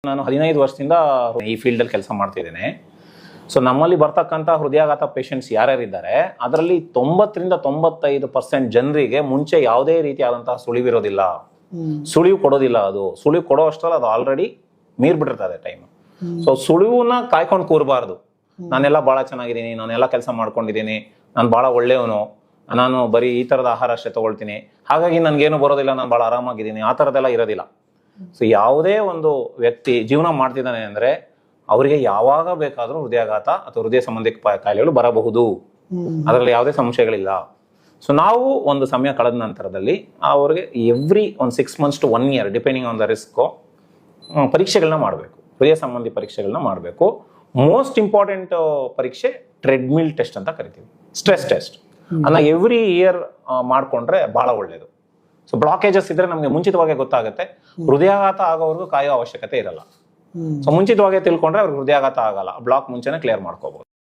ನಾನು 15 ವರ್ಷದಿಂದ ಈ ಫೀಲ್ಡಲ್ಲಿ ಕೆಲಸ ಮಾಡ್ತಿದ್ದೇನೆ. ಸೊ ನಮ್ಮಲ್ಲಿ ಬರ್ತಕ್ಕಂಥ ಹೃದಯಾಘಾತ ಪೇಷಂಟ್ಸ್ ಯಾರ್ಯಾರಿದ್ದಾರೆ ಅದರಲ್ಲಿ 90-95% ಜನರಿಗೆ ಮುಂಚೆ ಯಾವುದೇ ರೀತಿಯಾದಂತಹ ಸುಳಿವಿರೋದಿಲ್ಲ, ಸುಳಿವು ಕೊಡೋದಿಲ್ಲ. ಅದು ಸುಳಿವು ಕೊಡೋ ಅಷ್ಟರಲ್ಲಿ ಅದು ಆಲ್ರೆಡಿ ಮೀರ್ಬಿಟ್ಟಿರ್ತದೆ ಟೈಮ್. ಸೊ ಸುಳಿವನ್ನ ಕಾಯ್ಕೊಂಡು ಕೂರಬಾರ್ದು. ನಾನೆಲ್ಲ ಬಹಳ ಚೆನ್ನಾಗಿದ್ದೀನಿ, ನಾನೆಲ್ಲ ಕೆಲಸ ಮಾಡ್ಕೊಂಡಿದ್ದೀನಿ, ನಾನು ಬಹಳ ಒಳ್ಳೆಯವನು, ನಾನು ಬರೀ ಈ ತರದ ಆಹಾರ ಅಷ್ಟೇ ತಗೊಳ್ತೀನಿ, ಹಾಗಾಗಿ ನನ್ಗೇನು ಬರೋದಿಲ್ಲ, ನಾನು ಬಹಳ ಆರಾಮಾಗಿದ್ದೀನಿ, ಆ ಥರದ್ದೆಲ್ಲ ಇರೋದಿಲ್ಲ. ಸೊ ಯಾವುದೇ ಒಂದು ವ್ಯಕ್ತಿ ಜೀವನ ಮಾಡ್ತಿದ್ದಾನೆ ಅಂದ್ರೆ ಅವರಿಗೆ ಯಾವಾಗ ಬೇಕಾದ್ರೂ ಹೃದಯಾಘಾತ ಅಥವಾ ಹೃದಯ ಸಂಬಂಧಿ ಕಾಯಿಲೆಗಳು ಬರಬಹುದು, ಅದರಲ್ಲಿ ಯಾವುದೇ ಸಂಶಯಗಳಿಲ್ಲ. ಸೊ ನಾವು ಒಂದು ಸಮಯ ಕಳೆದ ನಂತರದಲ್ಲಿ ಅವ್ರಿಗೆ ಎವ್ರಿ ಒಂದು 6 months to 1 year depending on the risk ಪರೀಕ್ಷೆಗಳನ್ನ ಮಾಡಬೇಕು, ಹೃದಯ ಸಂಬಂಧಿ ಪರೀಕ್ಷೆಗಳನ್ನ ಮಾಡಬೇಕು. ಮೋಸ್ಟ್ ಇಂಪಾರ್ಟೆಂಟ್ ಪರೀಕ್ಷೆ ಟ್ರೆಡ್ಮಿಲ್ ಟೆಸ್ಟ್ ಅಂತ ಕರಿತೀವಿ, ಸ್ಟ್ರೆಸ್ ಟೆಸ್ಟ್. ಅದನ್ನ ಎವ್ರಿ ಇಯರ್ ಮಾಡ್ಕೊಂಡ್ರೆ ಬಹಳ ಒಳ್ಳೇದು. ಸೊ ಬ್ಲಾಕೇಜಸ್ ಇದ್ರೆ ನಮ್ಗೆ ಮುಂಚಿತವಾಗಿ ಗೊತ್ತಾಗುತ್ತೆ, ಹೃದಯಾಘಾತ ಆಗೋವರೆಗೂ ಕಾಯೋ ಅವಶ್ಯಕತೆ ಇರಲ್ಲ. ಸೊ ಮುಂಚಿತವಾಗಿ ತಿಳ್ಕೊಂಡ್ರೆ ಅವ್ರಿಗೆ ಹೃದಯಾಘಾತ ಆಗಲ್ಲ, ಬ್ಲಾಕ್ ಮುಂಚೆನೆ ಕ್ಲಿಯರ್ ಮಾಡ್ಕೋಬಹುದು.